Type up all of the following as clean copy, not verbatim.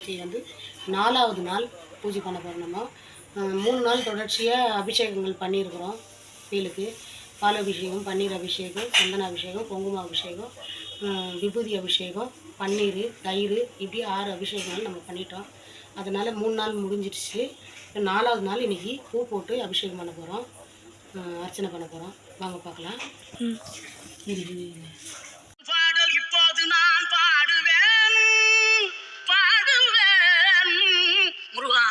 இன்னைக்கு வந்து 4வது நாள் பூஜை பண்ண போகிறோம். நம்ம 3 நாள் தொடர்ச்சியாக அபிஷேகங்கள் பண்ணியிருக்கிறோம். வேலுக்கு பால் அபிஷேகம், பன்னீர் அபிஷேகம், சந்தன அபிஷேகம், குங்கும அபிஷேகம், விபூதி அபிஷேகம், பன்னீர், தயிர், இப்படி 6 அபிஷேகங்கள் நம்ம பண்ணிட்டோம். அதனால் 3 நாள் முடிஞ்சிடுச்சு. 4வது நாள் இன்றைக்கி பூ போட்டு அபிஷேகம் பண்ண போகிறோம், அர்ச்சனை பண்ண போகிறோம். வாங்க பார்க்கலாம். பாடல் இப்போது நான் பாடுவேன் பாடுவேன் முருகா.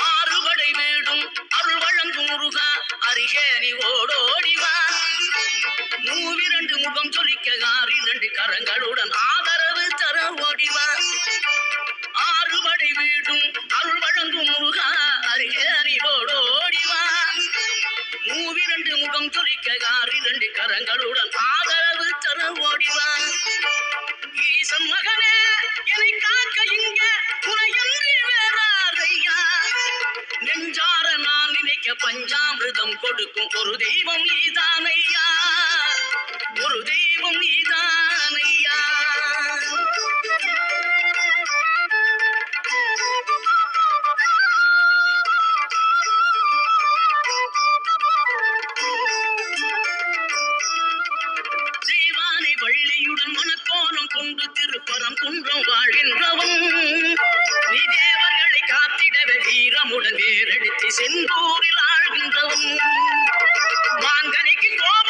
ஆறுபடை வீடும் அருள் வழங்கும் முருகா, அருகேணி ஓடோடிவா. மூவிரண்டு முகம் சொலிக்க 6 கரங்களுடன் ஆதரவு தர ஓடிவா. ஆறுபடை வீடும் அருள் வழங்கும் முருகா, அருகேணி ஓடோடிவா. மூவிரண்டு முகம் சொலிக்க 6 கரங்களுடன் ஆதரவு தர ஓடிவா. ஈசன் மகனே என்னை காக்க இங்க துணையன்றி வேறாரையா. நெஞ்சார நான் நினைக்க பஞ்சாமிர்தம் கொடுக்கும் ஒரு தெய்வம் நீதானையா, ஒரு தெய்வம் நீதானையா. தெய்வானை வள்ளியுடன் மனக்கோலம் கொண்டு திருப்பரம் குன்றம் வாழ்கின்றவன். நீ தேவர்களை காத்திடவே வீரமுடன் வேரெடுத்து செந்தூரில் ஆழ்கின்றவன். மாங்கனிக்கு கோபம்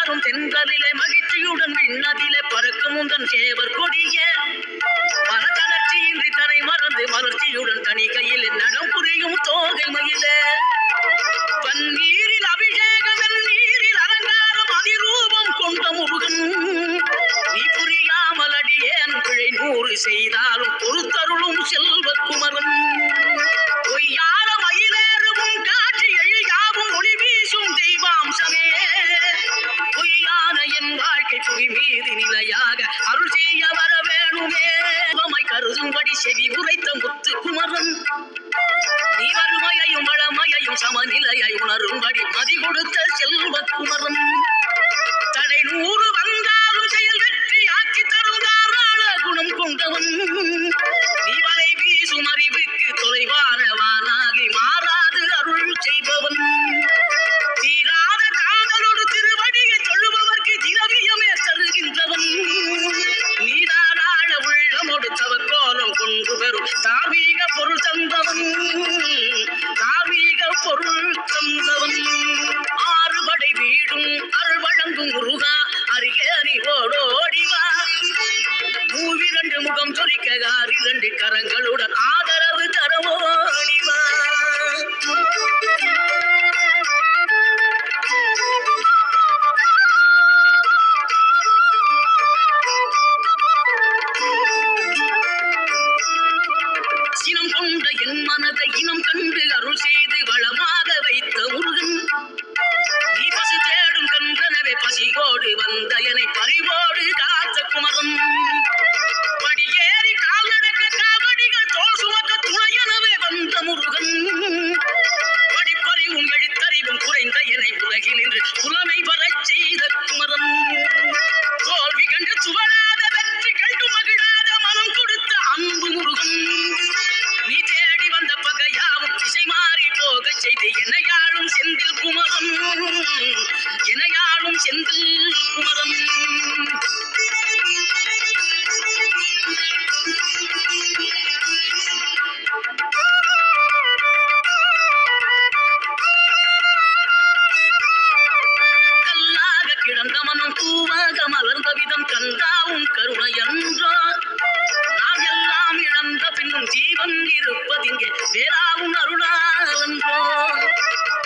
காற்றும் தென்றலிலே மகிழ்ச்சியுடன் விண்ணதிலே பறக்கும் உந்தன் சேவர் கொடிய மனதளர்ச்சியின்றி தரை மறந்து மலர்ச்சியுடன் தனி கையில் நடம் புரியும் தோகை மயிலே பன்னீரில் அபிஷேகம் நீரில் அலங்காரம் அதிரூபம் கொண்ட முருகன் நீ புரியாமல் அடியேன் பிழை 100 செய்தாலும் பொறுத்தருளும் செல்வக்குமரன் பொய்யார மயிலேறும் காட்சி எழியாவும் ஒளி வீசும் தெய்வாம்சமே பொய்யான என் வாழ்க்கை பொய் மீது நிலையாக அருள் செய்ய வர வேணுமே கருதும்படி செவி உரைத்த முத்து குமரன் நீ வறுமையையும் வளமையையும் சமநிலையை உணரும்படி மதி கொடுத்த செல்வக்குமரன் தடை 100 வந்தாலும் செயல் வெற்றி ஆக்கி தரும் தாராள குணம் கொண்டவன் நீ வலை வீசும் அறிவுக்கு தொலைவானவானாகி மாறாது அருள் செய்பவன் தீராத காதலோடு திருவடியை தொழுபவர்க்கு திரவியமே தருகின்றவன் நீதாராள உள்ளமோடு தவக்கோலம் கொண்டு பெறும் தார்மீக பொருள் தந்தவன் தார்மீக பொருள் தந்தவன் ஆறுபடை வீடும் அருள் வழங்கும் முருகா அருகே அறிவோடோடிவா 2 முகம் சொலிக்க 2 கரங்களுடன் ஆதரவு தரவோடிவா சினம் கொண்ட என் மனதை இனம் கண்டு அருள் செய்து வளமாக வைத்த முருகன் நீ பசு தேடும் கன்றனவே பசியோடு வந்த என்னை பறிவோடு காத்த குமரன் படியேறி கால் நடக்க காவடிகள் தோல் சுமக்க துணையனவே வந்த முருகன் படிப்பறிவும் எழுத்தறிவும் குறைந்த என்னை உலகில் என்று புலமை வரச் செய்த குமரன் தோல்வி கண்டு சுவடாத வெற்றி கண்டு மகிழாத மனம் கொடுத்த அன்பு முருகன் நீ தேடி வந்த பகையாவும் திசை மாறி போக செய்து என்னையாளும் செந்தில் குமரன் என்னையாளும் செந்தில் குமரன் கல்லாக கிடந்த மனம் பூவாக மலர்ந்த விதம் கந்தாவும் கருணை என்றோ நாம் எல்லாம் இழந்த பின்னும் ஜீவன் இருப்பதிங்கே வேறாவும் அருளால் என்றோ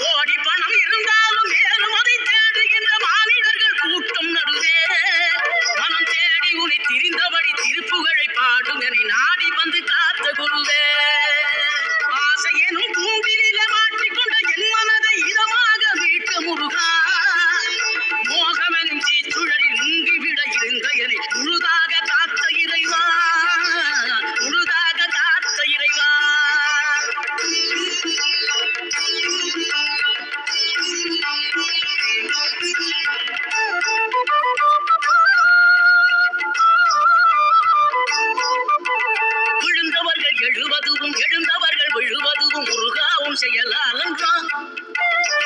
கோடி பணம் இருந்தாலும் மேலும் அதை தேடுகின்ற மானிடர்கள் கூட்டம் நடுவே மனம் தேடி உனை திரிந்தபடி திருப்புகழை பாடும் என நாடி வந்து காத்த குருவே ஆசை எனும் பூங்கிலே மாற்றிக்கொண்ட என் மனதை இதமாக மீட்ட முருகா மோகமெனும் தீச்சுழலில் முங்கிவிட இருந்த என்னை முழுதாக காத்த இறைவா முழுதாக காத்த இறைவா விழுந்தவர்கள் எழுவதுவும் எழுந்தவர்கள் விழுவதுவும் முருகாவும் செயலால் என்றான்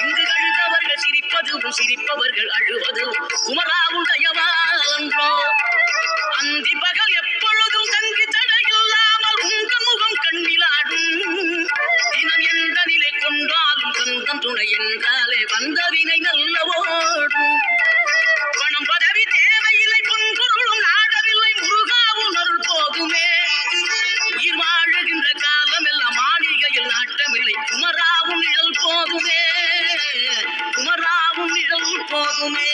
இங்கு அழுதவர்கள் சிரிப்பதுவும் சிரிப்பவர்கள் அழுவதும் குமராவும் தயவால் என்றோ அந்தி பகல் எப்பொழுதும் தங்கி தடையில்லாமல் உங்கள் முகம் கண்ணிலாடும் தினம் எந்த நிலை கொண்டாலும் கந்தன் துணை என்றாலே வந்த வினை நல்லவோடும் பணம் பதவி தேவையில்லை பொன்பொருளும் நாடவில்லை முருகாவும் அருள் போதுமே உயிர் வாழுகின்ற காலம் எல்லாம் மாளிகையில் நாட்டமில்லை குமராவும் நிழல் போதுமே குமராவும் நிழல் போதுமே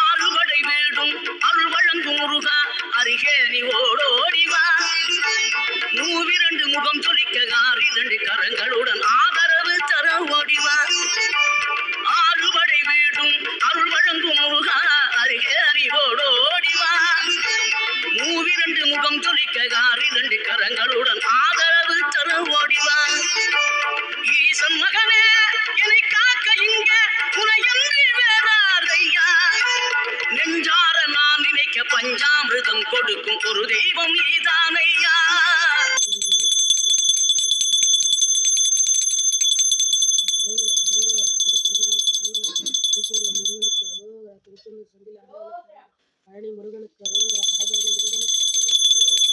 ஆறுபடை வீடும் அருள் வழங்கும் முருகா அருகே நீ ஓடோடிவா 2 முகம் சொலிக்க 2 கரங்களுடன் ஆதரவு தர ஓடிவா ஆறுபடை வீடும் அருள் வழங்கும் முருகா அருகே அறிவோடோடிவா 2 முகம் சொலிக்க 2 கரங்களுடன் ஆதரவு தர ஓடிவா ஈசன் மகனே என்னை காக்க இங்க உனையன்றி வேறாரையா நெஞ்சார நான் நினைக்க பஞ்சாமிர்தம் கொடுக்கும் ஒரு தெய்வம் நீதானையா பழனி முருகனுக்கு அரோகரா, வடபழனி முருகனுக்கு அரோகரா.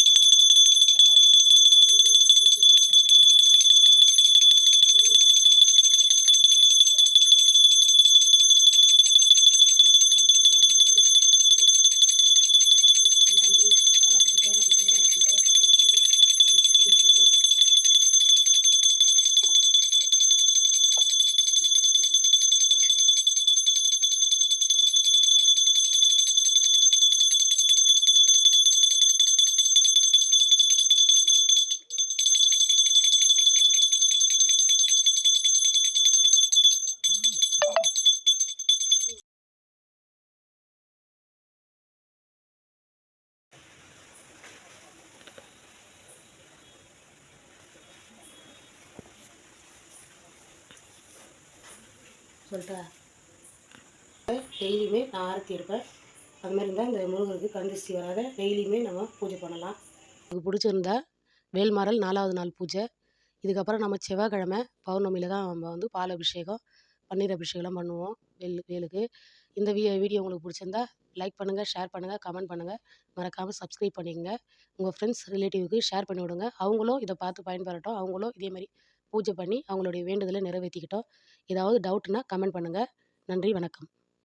சொல்லிட்டா டெய்லியுமே நான் ஆரத்தி எடுப்பேன். அது மாதிரி இருந்தால் இந்த முருகருக்கு கண் திருஷ்டி வராத டெய்லியுமே நம்ம பூஜை பண்ணலாம். உங்களுக்கு பிடிச்சிருந்தா வேல்மாறல் 4வது நாள் பூஜை. இதுக்கப்புறம் நம்ம செவ்வாய்க்கிழமை பௌர்ணமியில் தான் நம்ம வந்து பால் அபிஷேகம் பன்னீர் அபிஷேகம்லாம் பண்ணுவோம் வேலுக்கு. இந்த வீடியோ உங்களுக்கு பிடிச்சிருந்தா லைக் பண்ணுங்கள், ஷேர் பண்ணுங்கள், கமெண்ட் பண்ணுங்கள். மறக்காமல் சப்ஸ்கிரைப் பண்ணிக்கங்க. உங்கள் ஃப்ரெண்ட்ஸ் ரிலேட்டிவ்க்கு ஷேர் பண்ணி விடுங்க. அவங்களும் இதை பார்த்து பயன்பெறட்டும். அவங்களும் இதேமாதிரி பூஜை பண்ணி அவங்களுடைய வேண்டுதலை நிறைவேற்றிக்கிட்டோம். ஏதாவது டவுட்னா கமெண்ட் பண்ணுங்கள். நன்றி, வணக்கம்.